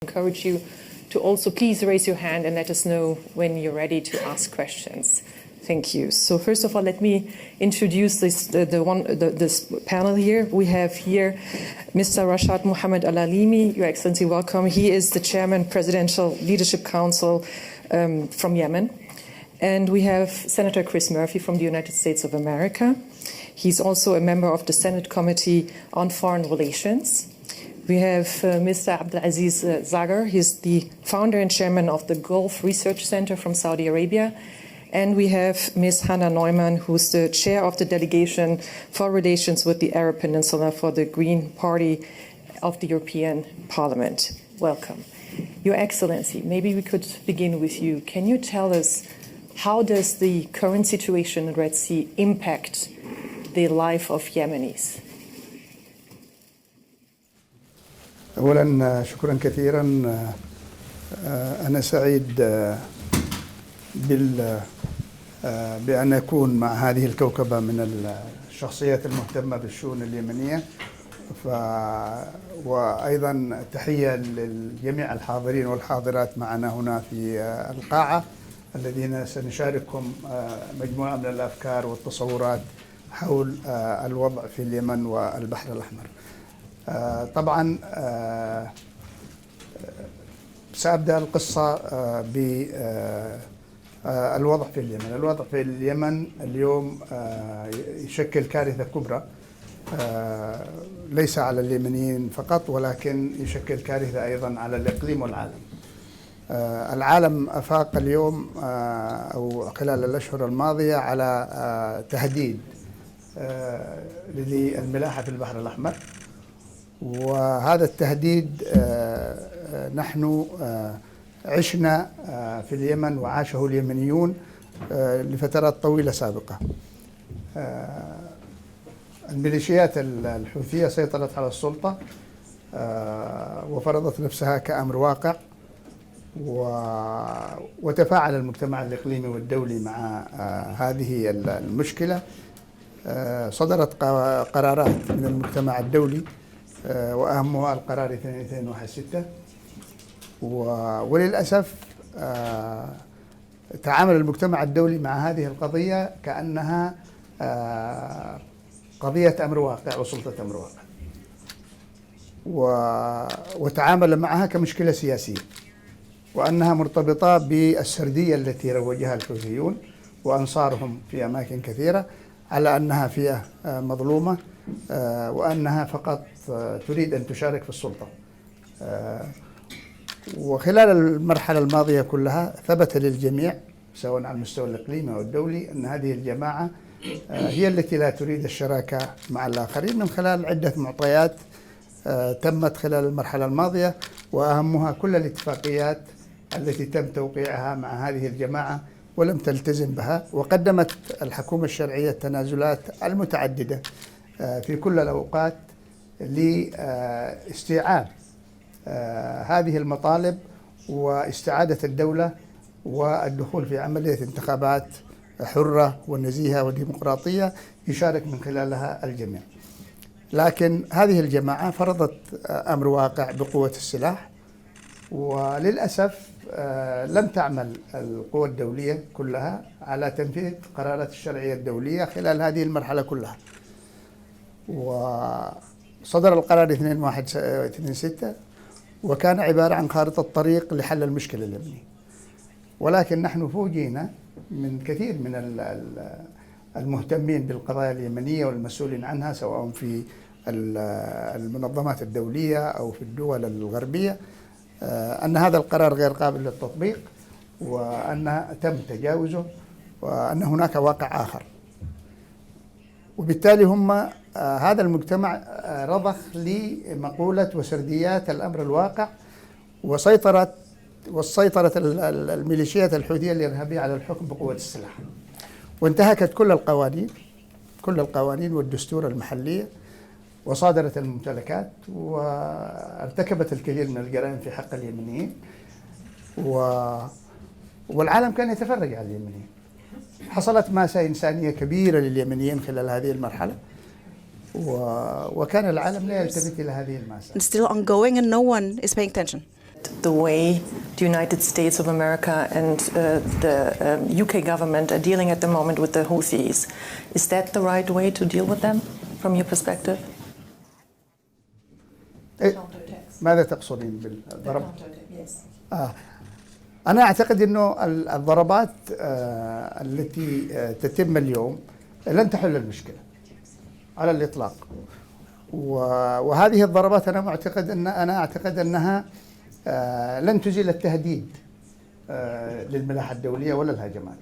encourage you to also please raise your hand and let us know when you're ready to ask questions. Thank you. So first of all, let me introduce this panel here. We have here Mr. Rashad Mohammed Al-Alimi. Your Excellency, welcome. He is the Chairman, Presidential Leadership Council from Yemen. And we have Senator Chris Murphy from the United States of America. He's also a member of the Senate Committee on Foreign Relations. We have Mr. Abdulaziz Zagar. He's the founder and chairman of the Gulf Research Center from Saudi Arabia. And we have Ms. Hannah Neumann, who's the chair of the delegation for relations with the Arab Peninsula for the Green Party of the European Parliament. Welcome. Your Excellency, maybe we could begin with you. Can you tell us how does the current situation in the Red Sea impact the life of Yemenis? أولا شكرا كثيرا. أنا سعيد بأن أكون مع هذه الكوكبة من الشخصيات المهتمة بالشؤون اليمنية، وأيضا تحية لجميع الحاضرين والحاضرات معنا هنا في القاعة الذين سنشاركهم مجموعة من الأفكار والتصورات حول الوضع في اليمن والبحر الأحمر. طبعا سأبدأ القصة بالوضع في اليمن. الوضع في اليمن اليوم يشكل كارثة كبرى، ليس على اليمنيين فقط ولكن يشكل كارثة أيضا على الإقليم والعالم. العالم أفاق اليوم أو خلال الأشهر الماضية على تهديد للملاحة في البحر الأحمر، وهذا التهديد نحن عشنا في اليمن وعاشه اليمنيون لفترات طويلة سابقة. الميليشيات الحوثية سيطرت على السلطة وفرضت نفسها كأمر واقع، وتفاعل المجتمع الإقليمي والدولي مع هذه المشكلة. صدرت قرارات من المجتمع الدولي وأهمها القرار 2216، وللأسف تعامل المجتمع الدولي مع هذه القضية كأنها قضية أمر واقع وسلطة أمر واقع، وتعامل معها كمشكلة سياسية، وأنها مرتبطة بالسردية التي روجها الحوثيون وأنصارهم في أماكن كثيرة على أنها فئة مظلومة، وأنها فقط تريد أن تشارك في السلطة. وخلال المرحلة الماضية كلها ثبت للجميع سواء على المستوى الإقليمي أو الدولي أن هذه الجماعة هي التي لا تريد الشراكة مع الآخرين من خلال عدة معطيات تمت خلال المرحلة الماضية، وأهمها كل الاتفاقيات التي تم توقيعها مع هذه الجماعة ولم تلتزم بها. وقدمت الحكومة الشرعية التنازلات المتعددة في كل الأوقات لاستيعاب هذه المطالب واستعادة الدولة والدخول في عملية انتخابات حرة ونزيهة وديمقراطية يشارك من خلالها الجميع. لكن هذه الجماعة فرضت أمر واقع بقوة السلاح، وللأسف لم تعمل القوى الدولية كلها على تنفيذ قرارات الشرعية الدولية خلال هذه المرحلة كلها. وصدر القرار 2126 وكان عبارة عن خارطة طريق لحل المشكلة اليمنية، ولكن نحن فوجئنا من كثير من المهتمين بالقضايا اليمنية والمسؤولين عنها سواء في المنظمات الدولية أو في الدول الغربية أن هذا القرار غير قابل للتطبيق، وأن تم تجاوزه، وأن هناك واقع آخر. وبالتالي هذا المجتمع رضخ لمقولة وسرديات الأمر الواقع، وسيطرت الميليشيات الحوثية الإرهابية على الحكم بقوة السلاح، وانتهكت كل القوانين والدستور المحلية، وصادرت الممتلكات، وارتكبت الكثير من الجرائم في حق اليمنيين، والعالم كان يتفرج على اليمنيين. حصلت ماسة إنسانية كبيرة لليمنيين خلال هذه المرحلة، وكان العالم لا يلتفت إلى هذه الماسة. And still ongoing and no one is paying attention. The way the United States of America and the UK government are dealing at the moment with the Houthis, is that the right way to deal with them from your perspective? ماذا تقصدين بالضرب؟ أنا أعتقد أنه الضربات التي تتم اليوم لن تحل المشكلة على الإطلاق، وهذه الضربات أنا أعتقد أنها لن تزيل التهديد للملاحة الدولية ولا الهجمات،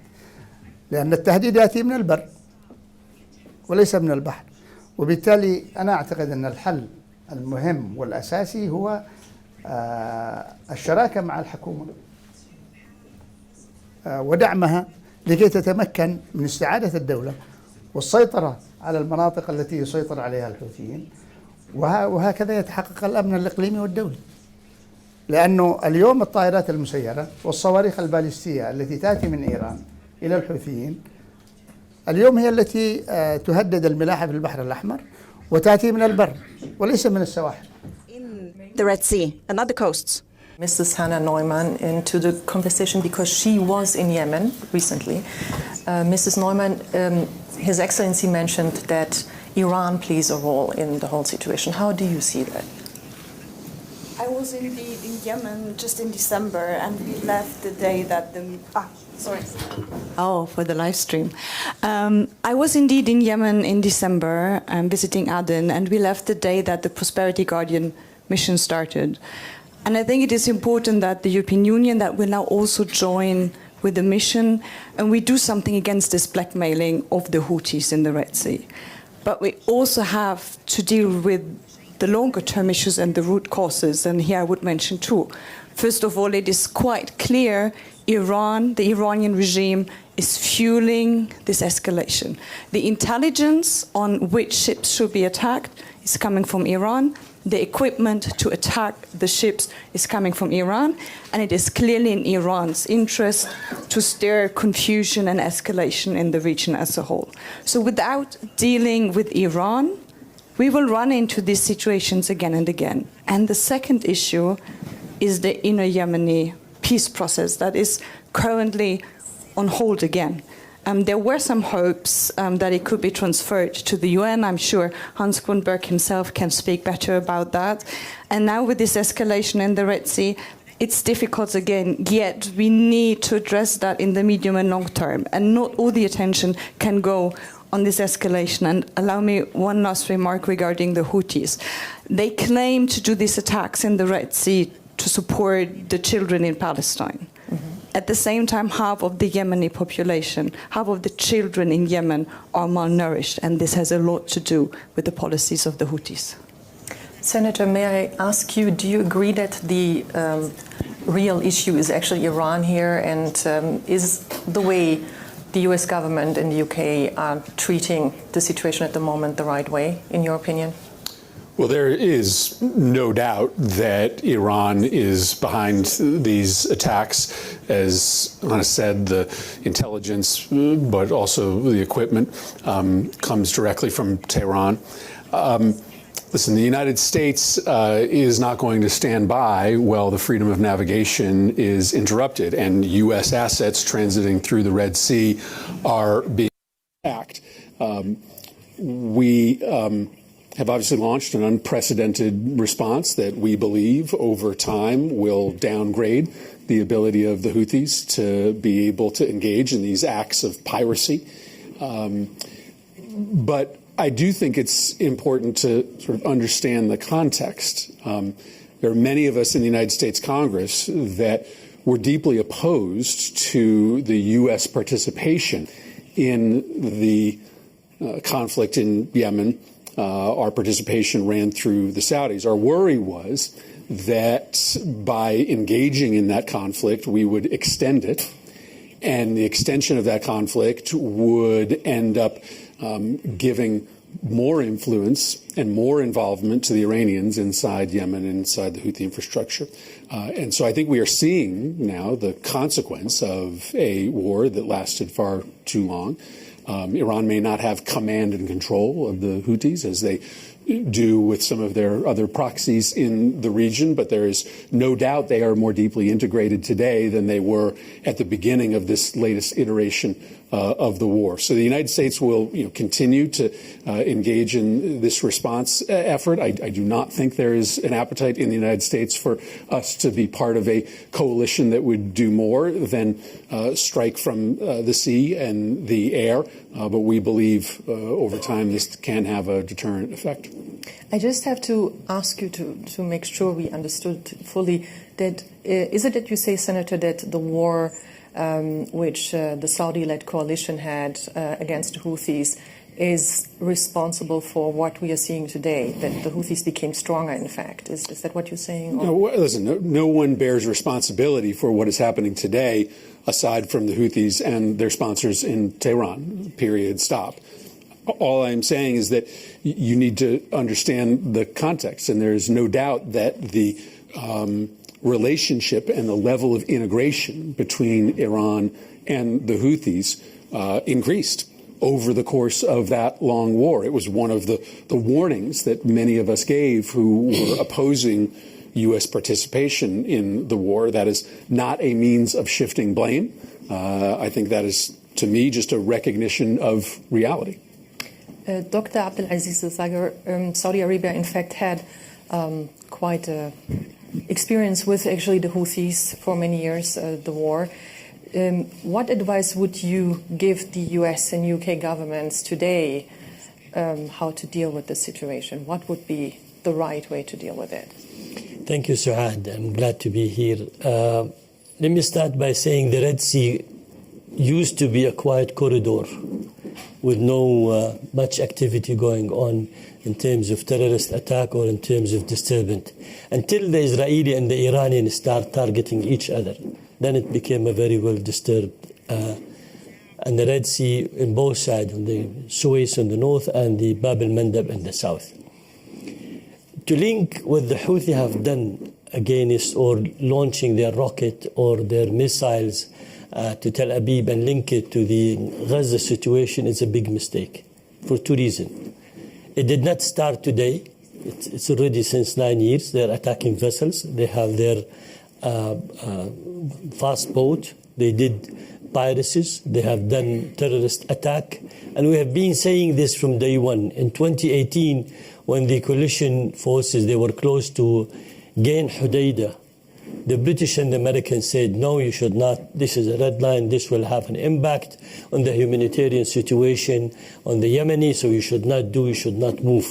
لأن التهديد يأتي من البر وليس من البحر، وبالتالي أنا أعتقد أن الحل المهم والأساسي هو الشراكة مع الحكومة ودعمها لكي تتمكن من استعادة الدولة والسيطرة على المناطق التي يسيطر عليها الحوثيين، وهكذا يتحقق الأمن الإقليمي والدولي. لأنه اليوم الطائرات المسيرة والصواريخ البالستية التي تأتي من إيران إلى الحوثيين اليوم هي التي تهدد الملاحة في البحر الأحمر وتأتي من البر وليس من السواحل. In the Red Sea and other coasts. Mrs. Hannah Neumann into the conversation because she was in Yemen recently. Mrs. Neumann, His Excellency mentioned that Iran plays a role in the whole situation. How do you see that? I was indeed in Yemen just in December, and we left the day that the... for the live stream. I was indeed in Yemen in December, visiting Aden, and we left the day that the Prosperity Guardian mission started. And I think it is important that the European Union, that will now also join with the mission, and we do something against this blackmailing of the Houthis in the Red Sea. But we also have to deal with the longer-term issues and the root causes, and here I would mention two. First of all, it is quite clear Iran, the Iranian regime, is fueling this escalation. The intelligence on which ships should be attacked is coming from Iran. The equipment to attack the ships is coming from Iran, and it is clearly in Iran's interest to stir confusion and escalation in the region as a whole. So without dealing with Iran, we will run into these situations again and again. And the second issue is the inner Yemeni peace process that is currently on hold again. There were some hopes that it could be transferred to the UN. I'm sure Hans Gromberg himself can speak better about that. And now with this escalation in the Red Sea, it's difficult again, yet we need to address that in the medium and long term. And not all the attention can go on this escalation. And allow me one last remark regarding the Houthis. They claim to do these attacks in the Red Sea to support the children in Palestine. Mm-hmm. At the same time, half of the Yemeni population, half of the children in Yemen are malnourished, and this has a lot to do with the policies of the Houthis. Senator, may I ask you, do you agree that the real issue is actually Iran here, and is the way the US government and the UK are treating the situation at the moment the right way, in your opinion? Well, there is no doubt that Iran is behind these attacks. As Anna said, the intelligence, but also the equipment, comes directly from Tehran. Listen, the United States is not going to stand by while the freedom of navigation is interrupted and U.S. assets transiting through the Red Sea are being attacked. We have obviously launched an unprecedented response that we believe over time will downgrade the ability of the Houthis to be able to engage in these acts of piracy. But I do think it's important to sort of understand the context. There are many of us in the United States Congress that were deeply opposed to the U.S. participation in the conflict in Yemen. Our participation ran through the Saudis. Our worry was that by engaging in that conflict, we would extend it, and the extension of that conflict would end up giving more influence and more involvement to the Iranians inside Yemen and inside the Houthi infrastructure. And so I think we are seeing now the consequence of a war that lasted far too long. Iran may not have command and control of the Houthis as they do with some of their other proxies in the region, but there is no doubt they are more deeply integrated today than they were at the beginning of this latest iteration of the war. So the United States will continue to engage in this response effort. I do not think there is an appetite in the United States for us to be part of a coalition that would do more than strike from the sea and the air, but we believe over time this can have a deterrent effect. I just have to ask you to make sure we understood fully that is it that you say, Senator, that the war which the Saudi-led coalition had against the Houthis is responsible for what we are seeing today, that the Houthis became stronger, in fact? Is that what you're saying? No, listen, no one bears responsibility for what is happening today aside from the Houthis and their sponsors in Tehran, period, stop. All I'm saying is that you need to understand the context, and there is no doubt that the relationship and the level of integration between Iran and the Houthis increased over the course of that long war. It was one of the warnings that many of us gave who were opposing U.S. participation in the war. That is not a means of shifting blame. I think that is, to me, just a recognition of reality. Dr. Abdulaziz Zagar, Saudi Arabia, in fact, had quite a experience with actually the Houthis for many years, the war. What advice would you give the US and UK governments today how to deal with the situation? What would be the right way to deal with it? Thank you, Suad. I'm glad to be here. Let me start by saying the Red Sea used to be a quiet corridor with no much activity going on in terms of terrorist attack or in terms of disturbance, until the Israeli and the Iranian start targeting each other. Then it became a very well disturbed. And the Red Sea in both sides, on the Suez on the north and the Bab el-Mandab in the south. To link what the Houthi have done against or launching their rocket or their missiles to Tel Aviv and link it to the Gaza situation is a big mistake for two reasons. It did not start today. It's already since 9 years. They're attacking vessels. They have their fast boat. They did piracies. They have done terrorist attack. And we have been saying this from day one. In 2018, when the coalition forces, they were close to gain Hudaydah, the British and the Americans said, no, you should not. This is a red line. This will have an impact on the humanitarian situation, on the Yemeni, so you should not do, you should not move.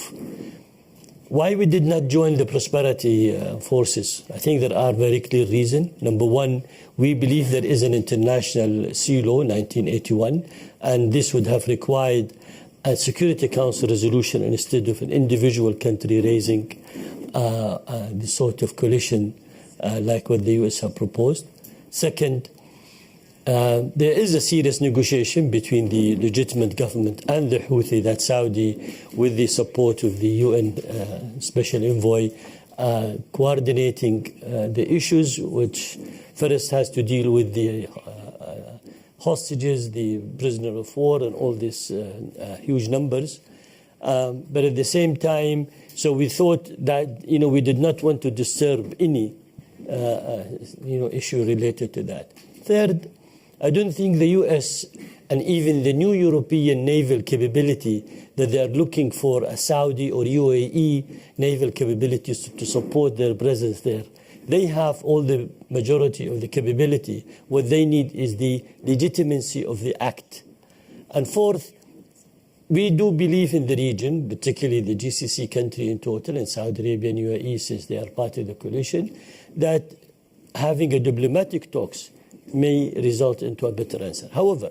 Why we did not join the prosperity forces? I think there are very clear reasons. Number one, we believe there is an international sea law, 1981, and this would have required a Security Council resolution instead of an individual country raising the sort of coalition like what the US have proposed. Second, there is a serious negotiation between the legitimate government and the Houthi, that Saudi, with the support of the UN Special Envoy, coordinating the issues, which first has to deal with the hostages, the prisoner of war, and all these huge numbers. But at the same time, so we thought that, we did not want to disturb any issue related to that. Third, I don't think the US and even the new European naval capability that they are looking for, a Saudi or UAE naval capabilities to support their presence there. They have all the majority of the capability. What they need is the legitimacy of the act. And fourth, we do believe in the region, particularly the GCC country in total, and Saudi Arabia and UAE, since they are part of the coalition, that having a diplomatic talks may result into a better answer. However,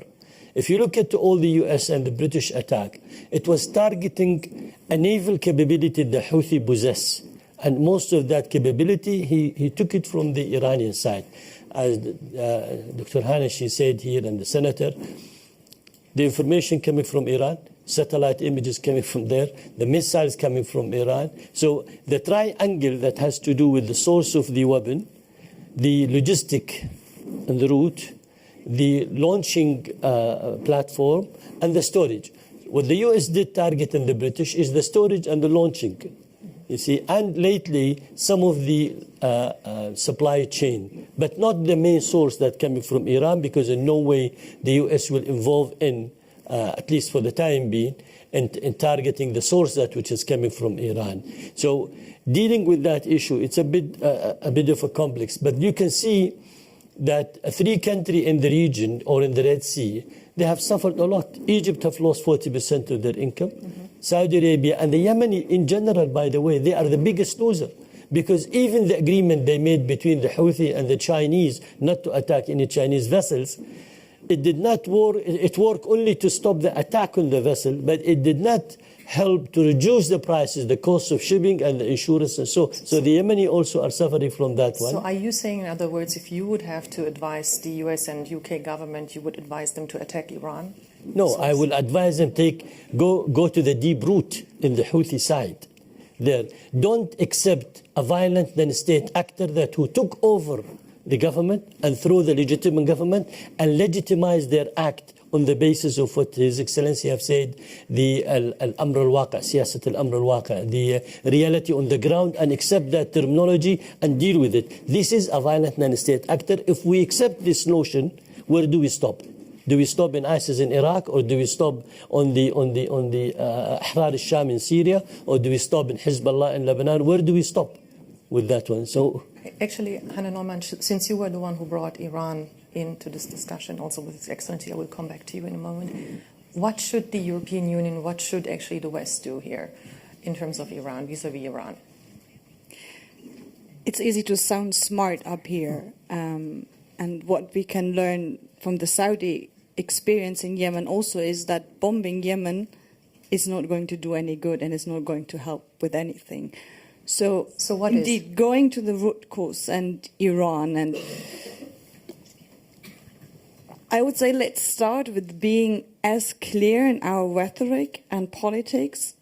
if you look at all the US and the British attack, it was targeting a naval capability the Houthi possess. And most of that capability, he took it from the Iranian side. As Dr. Hamish said here, and the Senator, the information coming from Iran, satellite images coming from there, the missiles coming from Iran. So the triangle that has to do with the source of the weapon, the logistic and the route, the launching platform, and the storage. What the US did targeting the British is the storage and the launching. You see, and lately some of the supply chain, but not the main source that coming from Iran, because in no way the US will involve in, at least for the time being, in targeting the source that which is coming from Iran. So dealing with that issue, it's a bit of a complex, but you can see that 3 countries in the region or in the Red Sea, they have suffered a lot. Egypt have lost 40% of their income. Saudi Arabia and the Yemeni in general, by the way, they are the biggest loser, because even the agreement they made between the Houthi and the Chinese not to attack any Chinese vessels, it did not work. It worked only to stop the attack on the vessel, but it did not help to reduce the prices, the cost of shipping and the insurance and so the Yemeni also are suffering from that one. So are you saying, in other words, if you would have to advise the US and UK government, you would advise them to attack Iran? No, I will advise them go to the deep root in the Houthi side. There, don't accept a violent then-state actor who took over the government and through the legitimate government and legitimize their act on the basis of what His Excellency have said, the al-amr al-waqi, siyasat al-amr al-waqi, the reality on the ground, and accept that terminology and deal with it. This is a violent non-state actor. If we accept this notion, where do we stop? Do we stop in ISIS in Iraq, or do we stop on the Ahrar al-Sham in Syria, or do we stop in Hezbollah in Lebanon? Where do we stop with that one? So, actually, Hannah Norman, since you were the one who brought Iran into this discussion, also with His Excellency, I will come back to you in a moment. What should the European Union, what should actually the West do here in terms of Iran, vis-a-vis Iran? It's easy to sound smart up here, and what we can learn from the Saudi experience in Yemen also is that bombing Yemen is not going to do any good and is not going to help with anything. So what indeed, going to the root cause and Iran, and I would say let's start with being as clear in our rhetoric and politics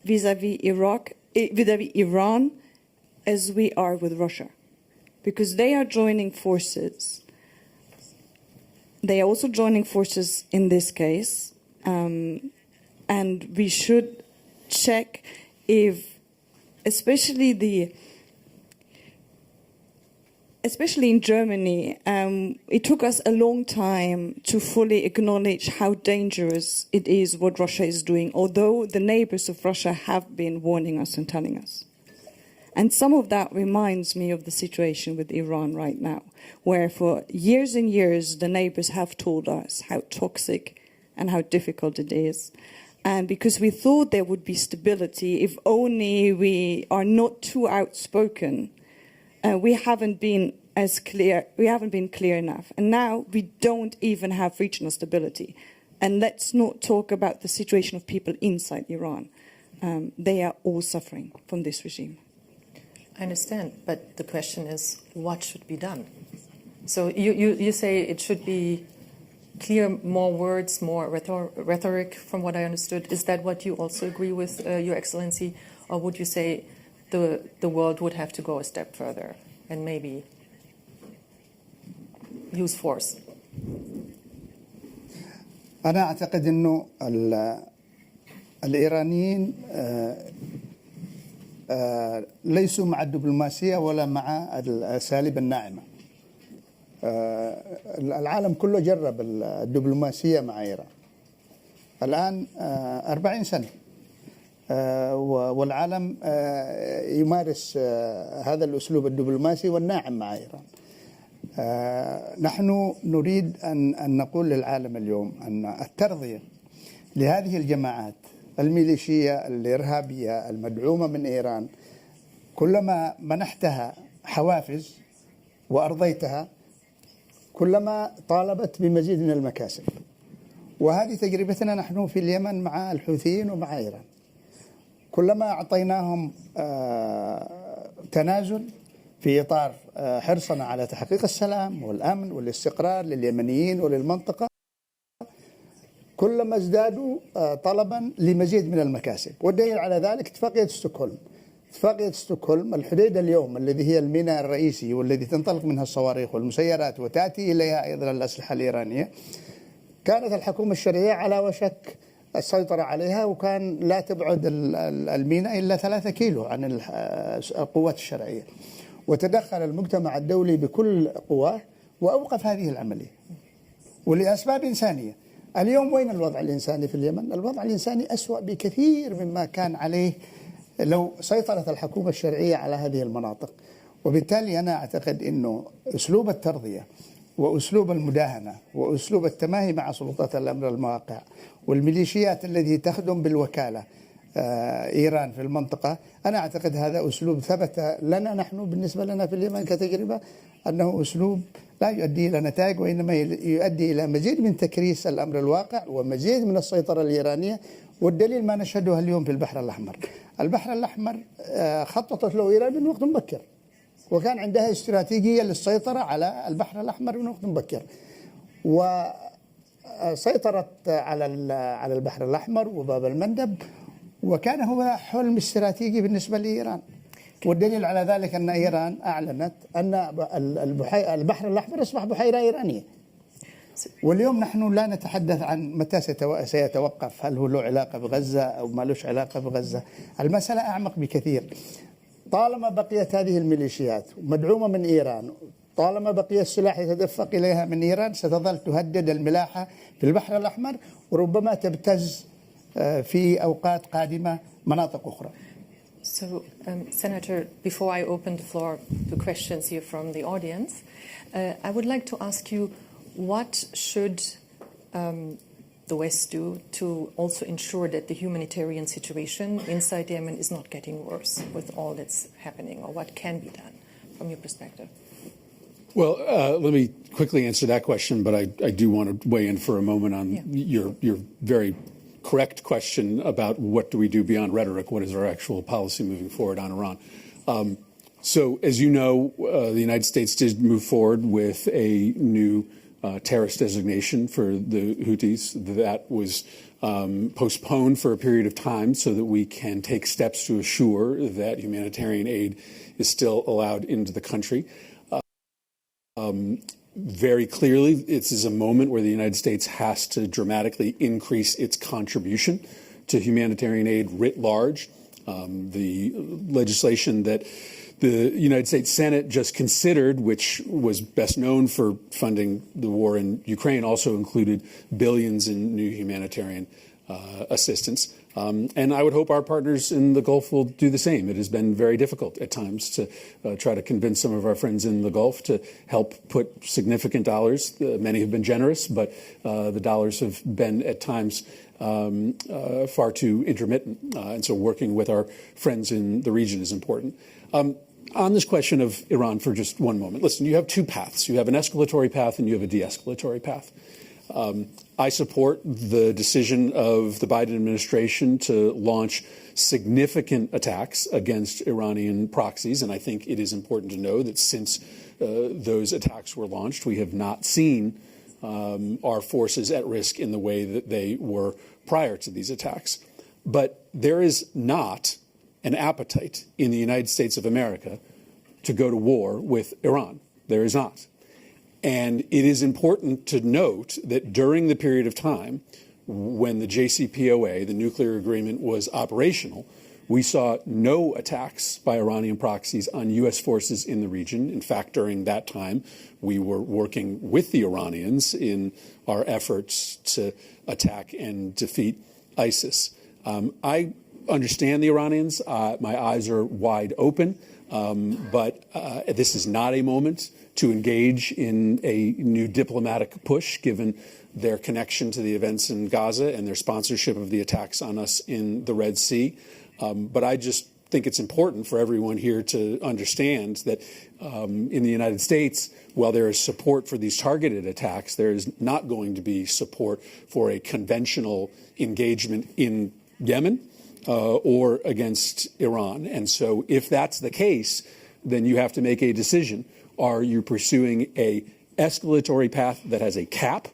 vis-a-vis Iran as we are with Russia, because they are joining forces. They are also joining forces in this case, and we should check if, especially in Germany, it took us a long time to fully acknowledge how dangerous it is what Russia is doing, although the neighbors of Russia have been warning us and telling us. And some of that reminds me of the situation with Iran right now, where for years and years the neighbors have told us how toxic and how difficult it is. And because we thought there would be stability if only we are not too outspoken, we haven't been clear enough. And now we don't even have regional stability. And let's not talk about the situation of people inside Iran. They are all suffering from this regime. I understand, but the question is, what should be done? So you say it should be clear, more words, more rhetoric, from what I understood. Is that what you also agree with, Your Excellency? Or would you say the world would have to go a step further and maybe use force? أنا أعتقد أنه الإيرانيين ليسوا مع الدبلوماسية ولا مع الأساليب الناعمة. العالم كله جرب الدبلوماسية مع إيران الآن 40 سنة، والعالم يمارس هذا الأسلوب الدبلوماسي والناعم مع إيران. نحن نريد أن نقول للعالم اليوم أن الترضية لهذه الجماعات الميليشية الإرهابية المدعومة من إيران، كلما منحتها حوافز وأرضيتها كلما طالبت بمزيد من المكاسب. وهذه تجربتنا نحن في اليمن مع الحوثيين ومع إيران. كلما أعطيناهم تنازل في إطار حرصنا على تحقيق السلام والأمن والاستقرار لليمنيين وللمنطقة، كلما ازدادوا طلبا لمزيد من المكاسب. والدليل على ذلك اتفاقية ستوكهولم. اتفاقية ستوكهولم الحديدة اليوم الذي هي الميناء الرئيسي والذي تنطلق منها الصواريخ والمسيرات وتأتي إليها أيضا الأسلحة الإيرانية، كانت الحكومة الشرعية على وشك السيطرة عليها، وكان لا تبعد الميناء إلا 3 كيلو عن القوات الشرعية، وتدخل المجتمع الدولي بكل قواه وأوقف هذه العملية ولأسباب إنسانية. اليوم وين الوضع الإنساني في اليمن؟ الوضع الإنساني أسوأ بكثير مما كان عليه لو سيطرت الحكومة الشرعية على هذه المناطق. وبالتالي أنا أعتقد أنه أسلوب الترضية وأسلوب المداهنة وأسلوب التماهي مع سلطات الأمر المواقع والميليشيات التي تخدم بالوكالة إيران في المنطقة، أنا أعتقد هذا أسلوب ثبت لنا نحن بالنسبة لنا في اليمن كتجربة أنه أسلوب لا يؤدي إلى نتائج، وإنما يؤدي إلى مزيد من تكريس الأمر الواقع ومزيد من السيطرة الإيرانية. والدليل ما نشهده اليوم في البحر الأحمر. البحر الأحمر خططت له إيران من وقت مبكر، وكان عندها استراتيجية للسيطرة على البحر الأحمر من وقت مبكر، وسيطرت على البحر الأحمر وباب المندب، وكان هو حلم استراتيجي بالنسبة لإيران. والدليل على ذلك أن إيران أعلنت أن البحر الأحمر أصبح بحيرة إيرانية. واليوم نحن لا نتحدث عن متى سيتوقف، هل هو له علاقة بغزة أو ما له علاقة بغزة. المسألة أعمق بكثير. طالما بقيت هذه الميليشيات مدعومة من إيران، طالما بقي السلاح يتدفق إليها من إيران، ستظل تهدد الملاحة في البحر الأحمر، وربما تبتز في أوقات قادمة مناطق أخرى. So, Senator, before I open the floor to questions here from the audience, I would like to ask you, what should the West do to also ensure that the humanitarian situation inside Yemen is not getting worse with all that's happening, or what can be done from your perspective? Well, let me quickly answer that question, but I do want to weigh in for a moment on your very correct question about what do we do beyond rhetoric, what is our actual policy moving forward on Iran. So, as you know, the United States did move forward with a new terrorist designation for the Houthis. That was postponed for a period of time so that we can take steps to assure that humanitarian aid is still allowed into the country. Very clearly, this is a moment where the United States has to dramatically increase its contribution to humanitarian aid writ large. The legislation that the United States Senate just considered, which was best known for funding the war in Ukraine, also included billions in new humanitarian assistance. And I would hope our partners in the Gulf will do the same. It has been very difficult at times to try to convince some of our friends in the Gulf to help put significant dollars. Many have been generous, but the dollars have been at times far too intermittent. And so working with our friends in the region is important. On this question of Iran for just one moment, listen, you have 2 paths. You have an escalatory path and you have a de-escalatory path. I support the decision of the Biden administration to launch significant attacks against Iranian proxies, and I think it is important to know that since those attacks were launched, we have not seen our forces at risk in the way that they were prior to these attacks. But there is not an appetite in the United States of America to go to war with Iran. There is not. And it is important to note that during the period of time when the JCPOA, the nuclear agreement, was operational, we saw no attacks by Iranian proxies on U.S. forces in the region. In fact, during that time, we were working with the Iranians in our efforts to attack and defeat ISIS. I understand the Iranians. My eyes are wide open. But this is not a moment to engage in a new diplomatic push, given their connection to the events in Gaza and their sponsorship of the attacks on us in the Red Sea. But I just think it's important for everyone here to understand that in the United States, while there is support for these targeted attacks, there is not going to be support for a conventional engagement in Yemen or against Iran. And so if that's the case, then you have to make a decision. Are you pursuing a escalatory path that has a cap?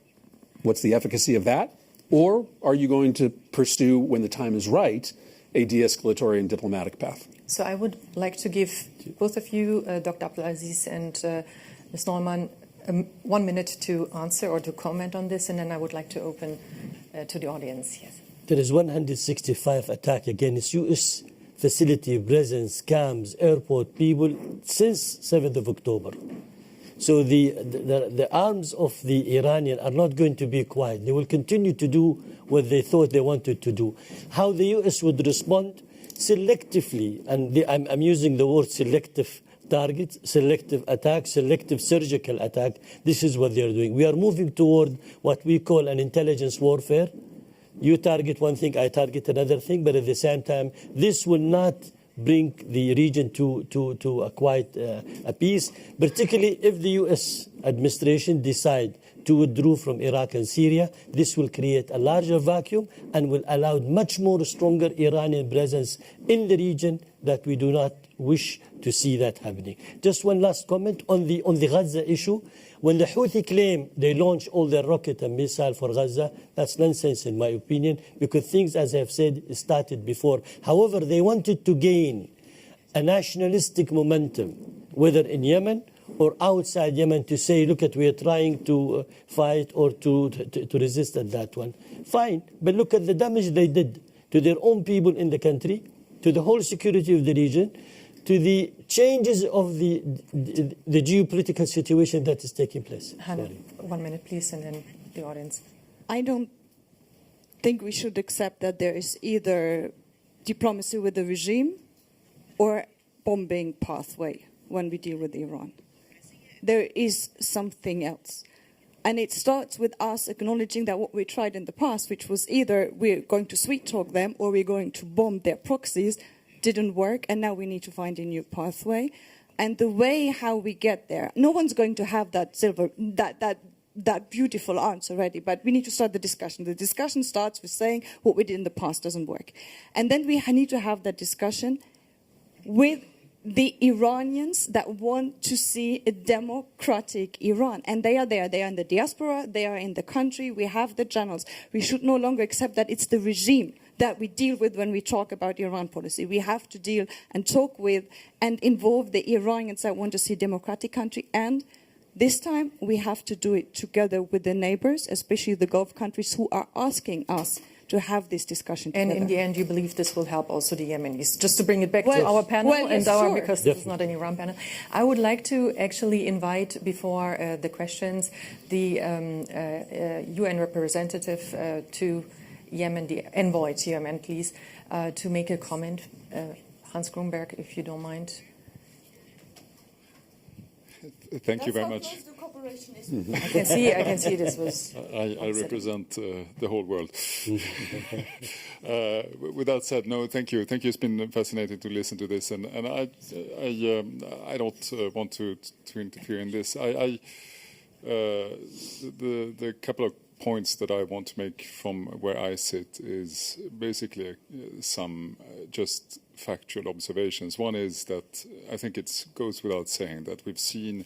What's the efficacy of that? Or are you going to pursue, when the time is right, a de-escalatory and diplomatic path? So I would like to give both of you, Dr. Abdulaziz and Ms. Neumann, 1 minute to answer or to comment on this, and then I would like to open to the audience. Yes. there is 165 attack against U.S. facility, presence, camps, airport, people since 7th of October. So the arms of the Iranian are not going to be quiet. They will continue to do what they thought they wanted to do. How the U.S. would respond selectively, and I'm using the word selective targets, selective attack, selective surgical attack. This is what they are doing. We are moving toward what we call an intelligence warfare. You target one thing, I target another thing, but at the same time, this will not bring the region to a quite a peace, particularly if the U.S. administration decide to withdraw from Iraq and Syria. This will create a larger vacuum and will allow much more stronger Iranian presence in the region that we do not wish to see that happening. Just one last comment on the Gaza issue. When the Houthi claim they launch all their rocket and missile for Gaza, that's nonsense in my opinion, because things, as I have said, started before. However, they wanted to gain a nationalistic momentum, whether in Yemen or outside Yemen, to say, look at, we are trying to fight or to resist at that one. Fine, but look at the damage they did to their own people in the country, to the whole security of the region, to the changes of the geopolitical situation that is taking place. Hannah, 1 minute, please, and then the audience. I don't think we should accept that there is either diplomacy with the regime or bombing pathway when we deal with Iran. There is something else. And it starts with us acknowledging that what we tried in the past, which was either we're going to sweet talk them or we're going to bomb their proxies, didn't work, and now we need to find a new pathway. And the way how we get there, no one's going to have that beautiful answer ready, but we need to start the discussion. The discussion starts with saying what we did in the past doesn't work. And then we need to have that discussion with the Iranians that want to see a democratic Iran. And they are there. They are in the diaspora. They are in the country. We have the channels. We should no longer accept that it's the regime that we deal with when we talk about Iran policy. We have to deal and talk with and involve the Iranians that want to see a democratic country. And this time we have to do it together with the neighbors, especially the Gulf countries who are asking us to have this discussion together. And in the end, you believe this will help also the Yemenis? Just to bring it back to our panel, because this is not an Iran panel. I would like to actually invite, before the questions, the UN representative to Yemen, the envoy to Yemen, please, to make a comment. Hans Gromberg, if you don't mind. Thank you very much. I can see this was... I represent the whole world. With that said, no, thank you. Thank you. It's been fascinating to listen to this, and I don't want to interfere in this. The couple of points that I want to make from where I sit is basically some just factual observations. One is that I think it goes without saying that we've seen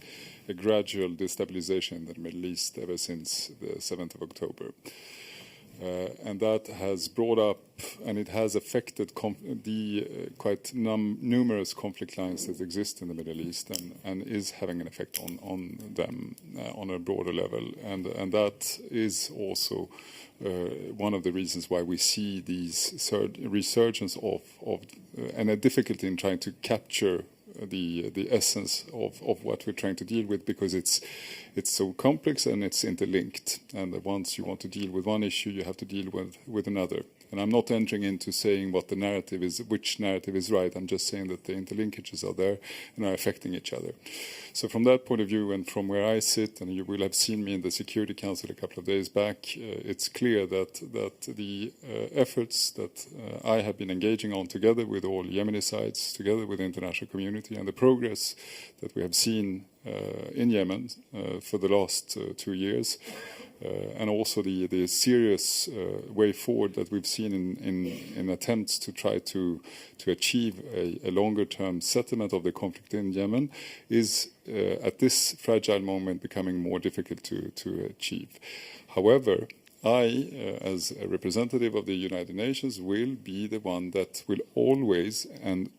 a gradual destabilization in the Middle East ever since the 7th of October. And that has brought up, and it has affected the quite numerous conflict lines that exist in the Middle East, and is having an effect on them on a broader level. And that is also one of the reasons why we see these resurgence of and a difficulty in trying to capture the essence of what we're trying to deal with, because it's so complex and it's interlinked. And once you want to deal with one issue, you have to deal with another. And I'm not entering into saying what the narrative is, which narrative is right. I'm just saying that the interlinkages are there and are affecting each other. So from that point of view, and from where I sit, and you will have seen me in the Security Council a couple of days back, it's clear that the efforts that I have been engaging on together with all Yemeni sides, together with the international community, and the progress that we have seen in Yemen for the last 2 years, and also the serious way forward that we've seen in attempts to try to achieve a longer-term settlement of the conflict in Yemen, is at this fragile moment becoming more difficult to achieve. However, I, as a representative of the United Nations, will be the one that will always and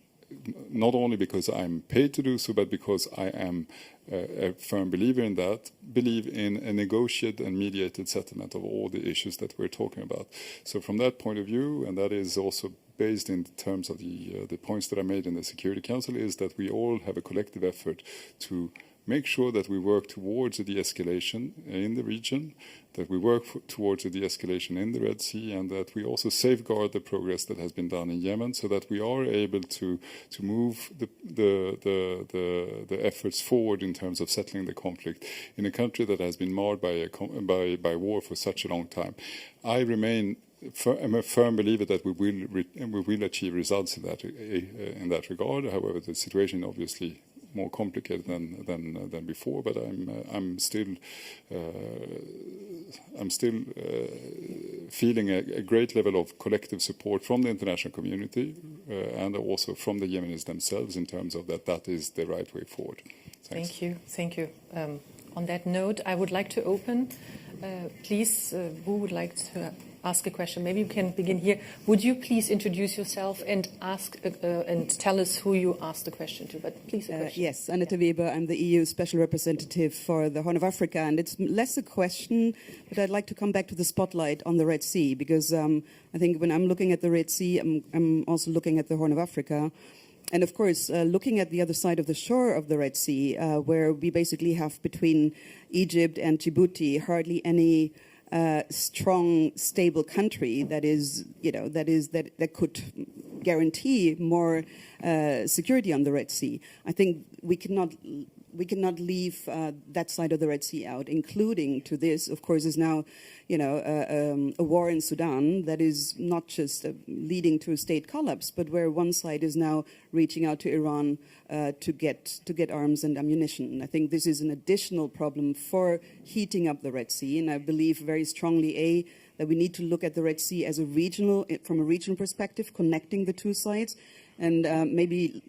not only because I'm paid to do so, but because I am a firm believer in that, believe in a negotiated and mediated settlement of all the issues that we're talking about. So from that point of view, and that is also based in terms of the points that I made in the Security Council, is that we all have a collective effort to make sure that we work towards a de-escalation in the region, that we work towards a de-escalation in the Red Sea, and that we also safeguard the progress that has been done in Yemen, so that we are able to move the efforts forward in terms of settling the conflict in a country that has been marred by war for such a long time. I'm a firm believer that we will achieve results in that regard. However, the situation obviously more complicated than before, but I'm still feeling a great level of collective support from the international community and also from the Yemenis themselves in terms of that is the right way forward. Thanks. Thank you. On that note, I would like to open. Please, who would like to ask a question? Maybe you can begin here. Would you please introduce yourself and ask and tell us who you asked the question to? But please, yes, Annette Weber. I'm the EU Special Representative for the Horn of Africa, and it's less a question, but I'd like to come back to the spotlight on the Red Sea, because I think when I'm looking at the Red Sea, I'm also looking at the Horn of Africa. And of course, looking at the other side of the shore of the Red Sea, where we basically have between Egypt and Djibouti hardly any strong, stable country that could guarantee more security on the Red Sea. I think we cannot leave that side of the Red Sea out, including to this, of course, is now, a war in Sudan that is not just leading to a state collapse, but where one side is now reaching out to Iran to get arms and ammunition. I think this is an additional problem for heating up the Red Sea, and I believe very strongly, that we need to look at the Red Sea as from a regional perspective, connecting the two sides. And maybe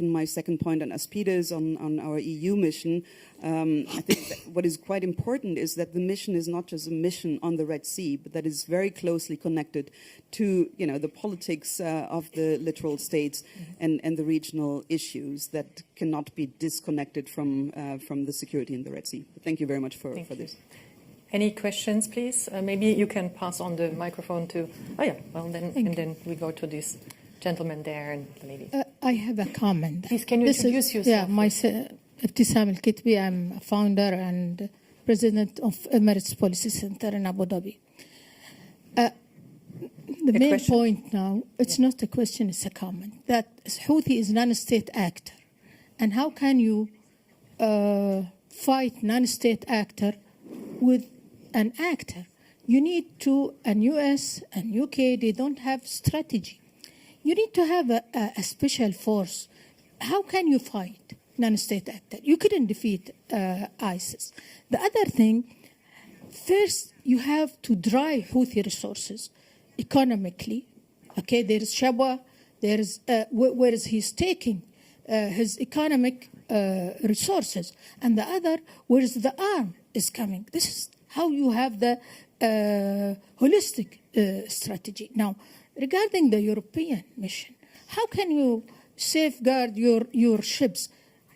my second point on Aspides, on our EU mission, I think that what is quite important is that the mission is not just a mission on the Red Sea, but that is very closely connected to the politics of the littoral states and the regional issues that cannot be disconnected from the security in the Red Sea. Thank you very much for this. Any questions, please? Maybe you can pass on the microphone to. Oh yeah, well then we go to this gentleman there and the lady. I have a comment. Please, can you introduce yourself? Yeah, myself, Ibtisam Al-Kitbi. I'm a founder and president of Emirates Policy Center in Abu Dhabi. The main point now, it's not a question, it's a comment, that Houthi is non-state actor. And how can you fight non-state actor with an actor? You need to, and US and UK, they don't have strategy. You need to have a special force. How can you fight non-state actor? You couldn't defeat ISIS. The other thing, first you have to drive Houthi resources economically. Okay, there is Shabwa, there is where is he's taking his economic resources, and the other where is the arm is coming. This is how you have the holistic strategy. Now, regarding the European mission, how can you safeguard your ships?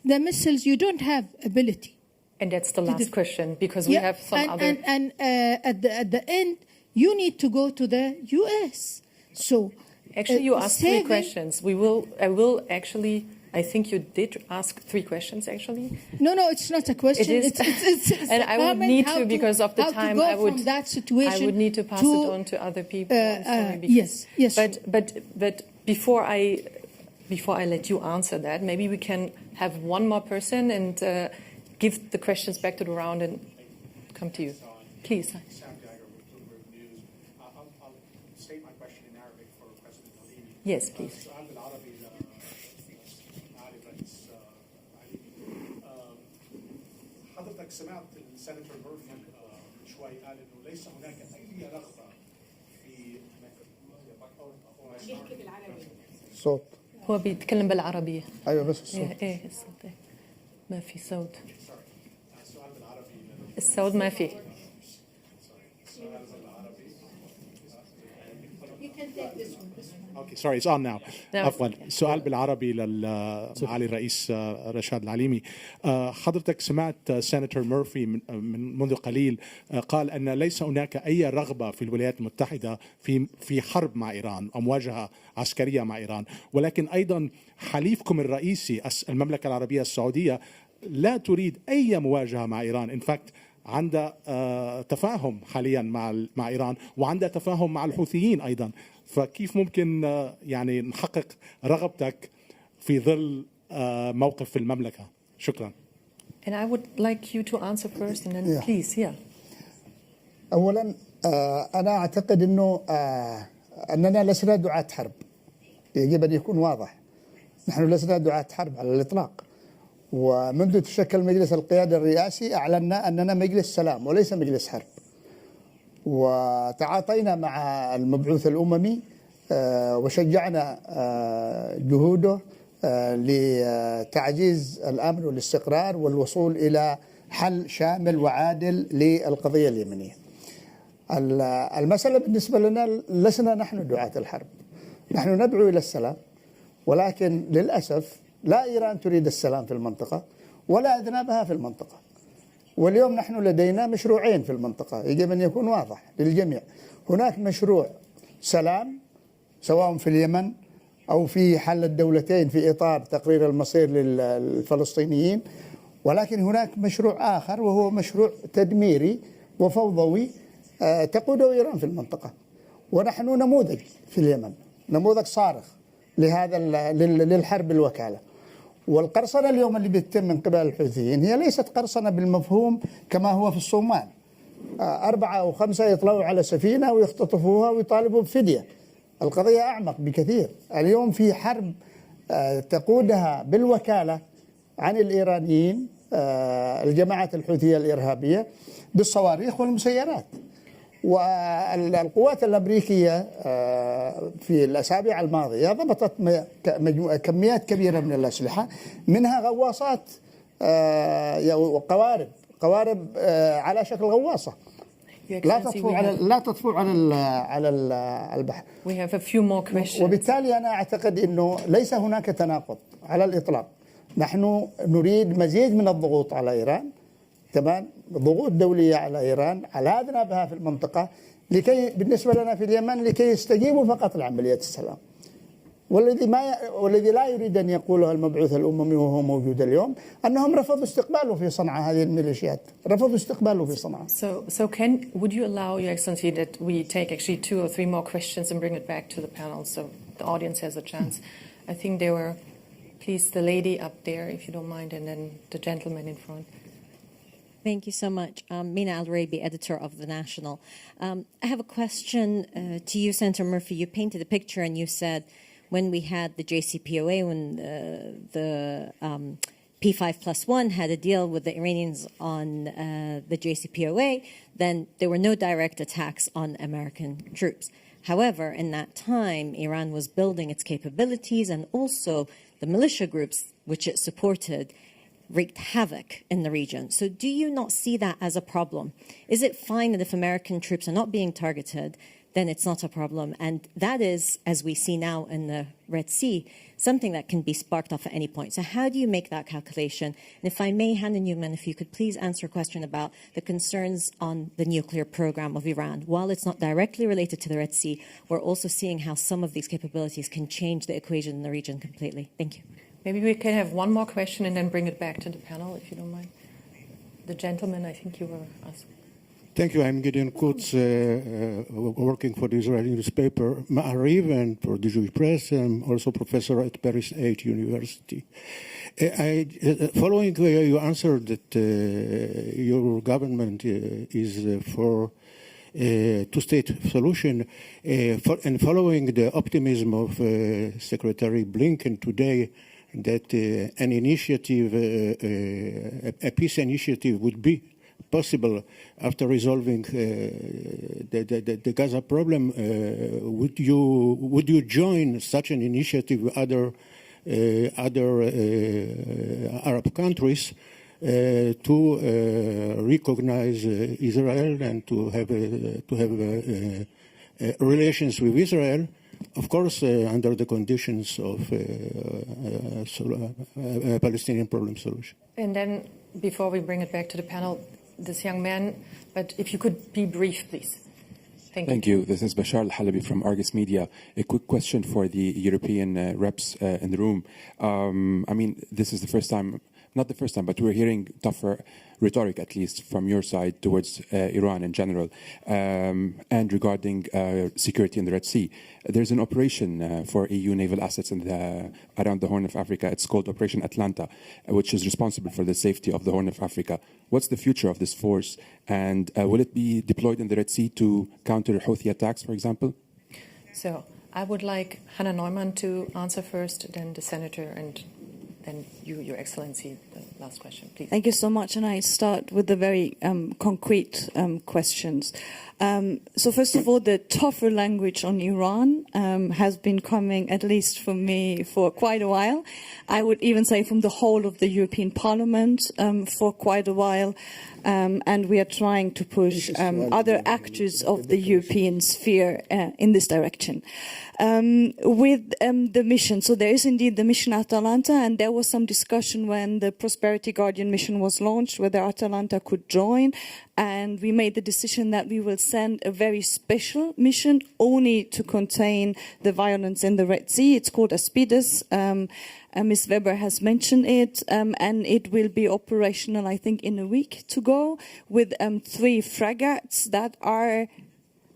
The missiles, you don't have ability. And that's the last question, because we have some other... And at the end, you need to go to the US. So actually, you asked three questions. I think you did ask three questions, actually. No, it's not a question. It is. It's and I would need to, because of the time, I would need to pass it on to other people. Yes. But before I let you answer that, maybe we can have one more person and give the questions back to the round and come to you. Please. I'll state my question in Arabic for President Al-Alimi. Yes, please. حضرتك سمعت السيناتور مورفي شوي قال انه ليس هناك اي رغبه في صوت هو بيتكلم بالعربيه. ايوه بس الصوت. ايه الصوت ما في صوت. الصوت ما في. Okay, sorry, it's on now. عفوا سؤال بالعربي لمعالي الرئيس رشاد العليمي. حضرتك سمعت سيناتور مورفي من منذ قليل قال أن ليس هناك أي رغبة في الولايات المتحدة في حرب مع إيران أو مواجهة عسكرية مع إيران، ولكن أيضا حليفكم الرئيسي المملكة العربية السعودية لا تريد أي مواجهة مع إيران. إن فاكت عندها تفاهم حاليا مع إيران، وعندها تفاهم مع الحوثيين أيضا. فكيف ممكن يعني نحقق رغبتك في ظل موقف المملكة؟ شكرا. And I would like you to answer first and then please. أولا أنا أعتقد أنه أننا لسنا دعاة حرب، يجب أن يكون واضح. نحن لسنا دعاة حرب على الإطلاق، ومنذ تشكل مجلس القيادة الرئاسي أعلنا أننا مجلس سلام وليس مجلس حرب، وتعاطينا مع المبعوث الأممي وشجعنا جهوده لتعزيز الأمن والاستقرار والوصول إلى حل شامل وعادل للقضية اليمنية. المسألة بالنسبة لنا لسنا نحن دعاة الحرب، نحن ندعو إلى السلام، ولكن للأسف لا إيران تريد السلام في المنطقة ولا أذنابها في المنطقة. واليوم نحن لدينا مشروعين في المنطقة يجب أن يكون واضح للجميع. هناك مشروع سلام سواء في اليمن أو في حل الدولتين في إطار تقرير المصير للفلسطينيين، ولكن هناك مشروع آخر وهو مشروع تدميري وفوضوي تقوده إيران في المنطقة. ونحن نموذج في اليمن، نموذج صارخ لهذا للحرب الوكالة. والقرصنة اليوم اللي بيتم من قبل الحوثيين هي ليست قرصنة بالمفهوم كما هو في الصومال، 4 أو 5 يطلعوا على سفينة ويختطفوها ويطالبوا بفدية. القضية أعمق بكثير. اليوم في حرب تقودها بالوكالة عن الإيرانيين الجماعات الحوثية الإرهابية بالصواريخ والمسيرات. والقوات الأمريكية في الأسابيع الماضية ضبطت كميات كبيرة من الأسلحة، منها غواصات وقوارب على شكل غواصة لا تطفو على البحر. We have a few more questions. وبالتالي أنا أعتقد أنه ليس هناك تناقض على الإطلاق. نحن نريد مزيد من الضغوط على إيران، تمام، ضغوط دولية على إيران على أذنابها في المنطقة، لكي بالنسبة لنا في اليمن لكي يستجيبوا فقط لعملية السلام. والذي لا يريد أن يقوله المبعوث الأممي وهو موجود اليوم أنهم رفضوا استقباله في صنعاء. هذه الميليشيات رفضوا استقباله في صنعاء. So would you allow, Your Excellency, that we take actually 2 or 3 more questions and bring it back to the panel so the audience has a chance? I think there were, please, the lady up there, if you don't mind, and then the gentleman in front. Thank you so much. Mina Al-Rabi, editor of The National. I have a question to you, Senator Murphy. You painted a picture and you said when we had the JCPOA, when the P5+1 had a deal with the Iranians on the JCPOA, then there were no direct attacks on American troops. However, in that time, Iran was building its capabilities, and also the militia groups which it supported wreaked havoc in the region. So do you not see that as a problem? Is it fine that if American troops are not being targeted, then it's not a problem? And that is, as we see now in the Red Sea, something that can be sparked off at any point. So how do you make that calculation? And if I may, Hannah Newman, if you could please answer a question about the concerns on the nuclear program of Iran. While it's not directly related to the Red Sea, we're also seeing how some of these capabilities can change the equation in the region completely. Thank you. Maybe we can have one more question and then bring it back to the panel, if you don't mind. The gentleman, I think you were asking. Thank you. I'm Gideon Kutz, working for the Israeli newspaper Ma'ariv and for the Jewish Press. I'm also professor at Paris 8 University. Following you answered that your government is for two-state solution, and following the optimism of Secretary Blinken today, that an initiative, a peace initiative would be possible after resolving the Gaza problem, would you join such an initiative with other Arab countries to recognize Israel and to have relations with Israel, of course, under the conditions of Palestinian problem solution. And then, before we bring it back to the panel, this young man, but if you could be brief, please. Thank you. This is Bashar Al-Halabi from Argus Media. A quick question for the European reps in the room. I mean, this is the first time, not the first time, but we're hearing tougher rhetoric, at least from your side, towards Iran in general, and regarding security in the Red Sea. There's an operation for EU naval assets around the Horn of Africa. It's called Operation Atlanta, which is responsible for the safety of the Horn of Africa. What's the future of this force, and will it be deployed in the Red Sea to counter Houthi attacks, for example? So I would like Hannah Neumann to answer first, then the Senator, and then you, Your Excellency, the last question, please. Thank you so much. And I start with the very concrete questions. So first of all, the tougher language on Iran has been coming, at least for me, for quite a while. I would even say from the whole of the European Parliament for quite a while. And we are trying to push other actors of the European sphere in this direction. With the mission, so there is indeed the mission Atalanta, and there was some discussion when the Prosperity Guardian mission was launched whether Atalanta could join, and we made the decision that we will send a very special mission only to contain the violence in the Red Sea. It's called Aspides. Ms. Weber has mentioned it, and it will be operational, I think, in a week to go, with 3 frigates that are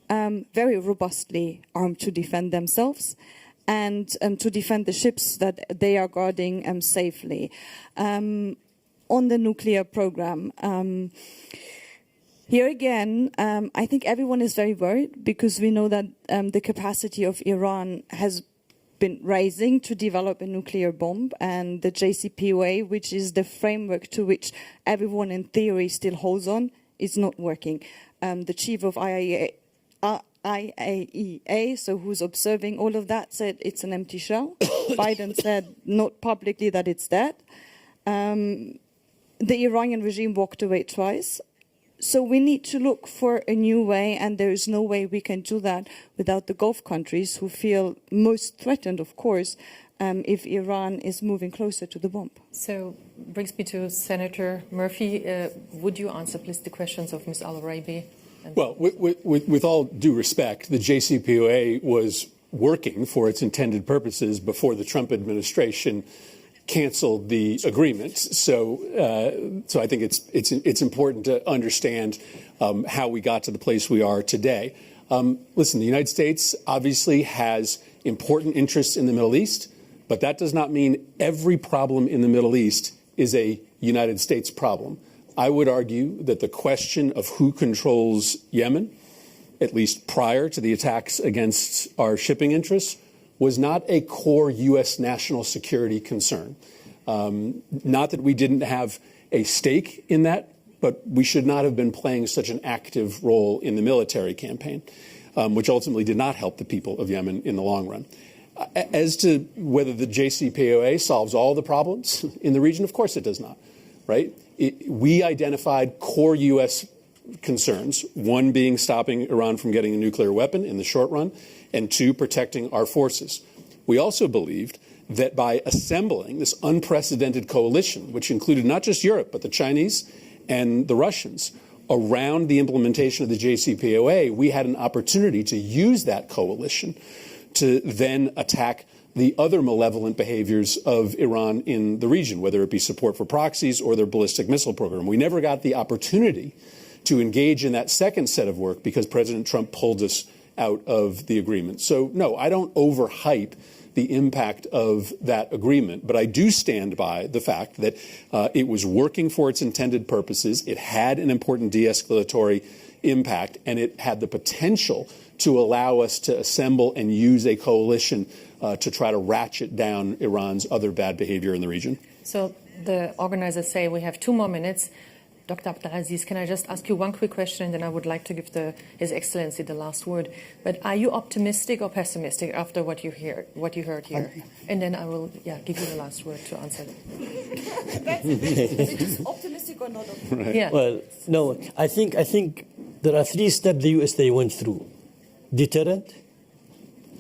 very robustly armed to defend themselves and to defend the ships that they are guarding safely. On the nuclear program, here again, I think everyone is very worried because we know that the capacity of Iran has been rising to develop a nuclear bomb, and the JCPOA, which is the framework to which everyone in theory still holds on, is not working. The chief of IAEA, so who's observing all of that, said it's an empty shell. Biden said not publicly that it's dead. The Iranian regime walked away twice. So we need to look for a new way, and there is no way we can do that without the Gulf countries, who feel most threatened, of course, if Iran is moving closer to the bomb. So brings me to Senator Murphy. Would you answer, please, the questions of Ms. Al-Araibi? Well, with all due respect, the JCPOA was working for its intended purposes before the Trump administration canceled the agreement. So I think it's important to understand how we got to the place we are today. Listen, the United States obviously has important interests in the Middle East, but that does not mean every problem in the Middle East is a United States problem. I would argue that the question of who controls Yemen, at least prior to the attacks against our shipping interests, was not a core U.S. national security concern. Not that we didn't have a stake in that, but we should not have been playing such an active role in the military campaign, which ultimately did not help the people of Yemen in the long run. As to whether the JCPOA solves all the problems in the region, of course it does not, right? We identified core U.S. concerns, one being stopping Iran from getting a nuclear weapon in the short run, and 2, protecting our forces. We also believed that by assembling this unprecedented coalition, which included not just Europe, but the Chinese and the Russians, around the implementation of the JCPOA, we had an opportunity to use that coalition to then attack the other malevolent behaviors of Iran in the region, whether it be support for proxies or their ballistic missile program. We never got the opportunity to engage in that second set of work because President Trump pulled us out of the agreement. So, no, I don't overhype the impact of that agreement, but I do stand by the fact that it was working for its intended purposes. It had an important de-escalatory impact, and it had the potential to allow us to assemble and use a coalition to try to ratchet down Iran's other bad behavior in the region. So the organizers say we have 2 more minutes. Dr. Abdelaziz, can I just ask you one quick question, and then I would like to give His Excellency the last word. But are you optimistic or pessimistic after what you heard here? And then I will give you the last word to answer. Is it just optimistic or not optimistic? Right. Yeah. Well, no, I think there are 3 steps the USA went through. deterrent,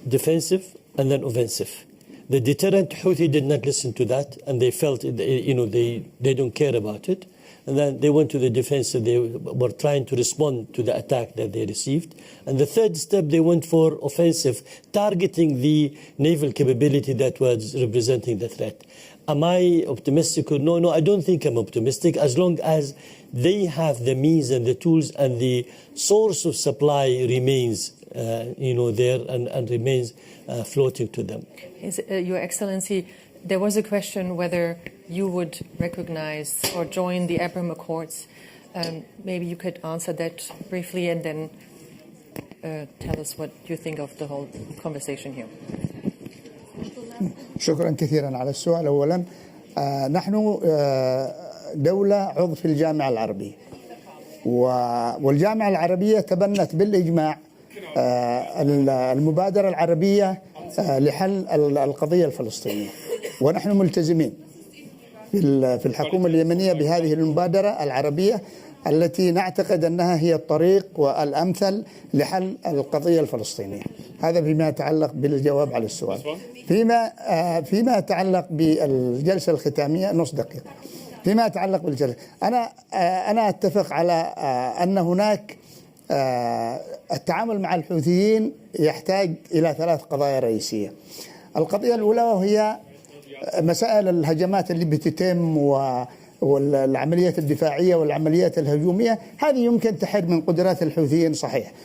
defensive, and then offensive. The deterrent, Houthi did not listen to that, and they felt, they don't care about it. And then they went to the defensive. They were trying to respond to the attack that they received. And the third step, they went for offensive, targeting the naval capability that was representing the threat. Am I optimistic? No, I don't think I'm optimistic, as long as they have the means and the tools and the source of supply remains there and remains floating to them. Your Excellency, there was a question whether you would recognize or join the Abraham Accords. Maybe you could answer that briefly and then tell us what you think of the whole conversation here. شكرا كثيرا على السؤال. أولا نحن دولة عضو في الجامعة العربية، والجامعة العربية تبنت بالإجماع المبادرة العربية لحل القضية الفلسطينية، ونحن ملتزمين في الحكومة اليمنية بهذه المبادرة العربية التي نعتقد أنها هي الطريق والأمثل لحل القضية الفلسطينية. هذا فيما يتعلق بالجواب على السؤال. فيما يتعلق بالجلسة الختامية، نص دقيقة. فيما يتعلق بالجلسة، أنا أتفق على أن هناك التعامل مع الحوثيين يحتاج إلى 3 قضايا رئيسية. القضية الأولى وهي مسائل الهجمات اللي بتتم والعمليات الدفاعية والعمليات الهجومية، هذه يمكن تحد من قدرات الحوثيين صحيح،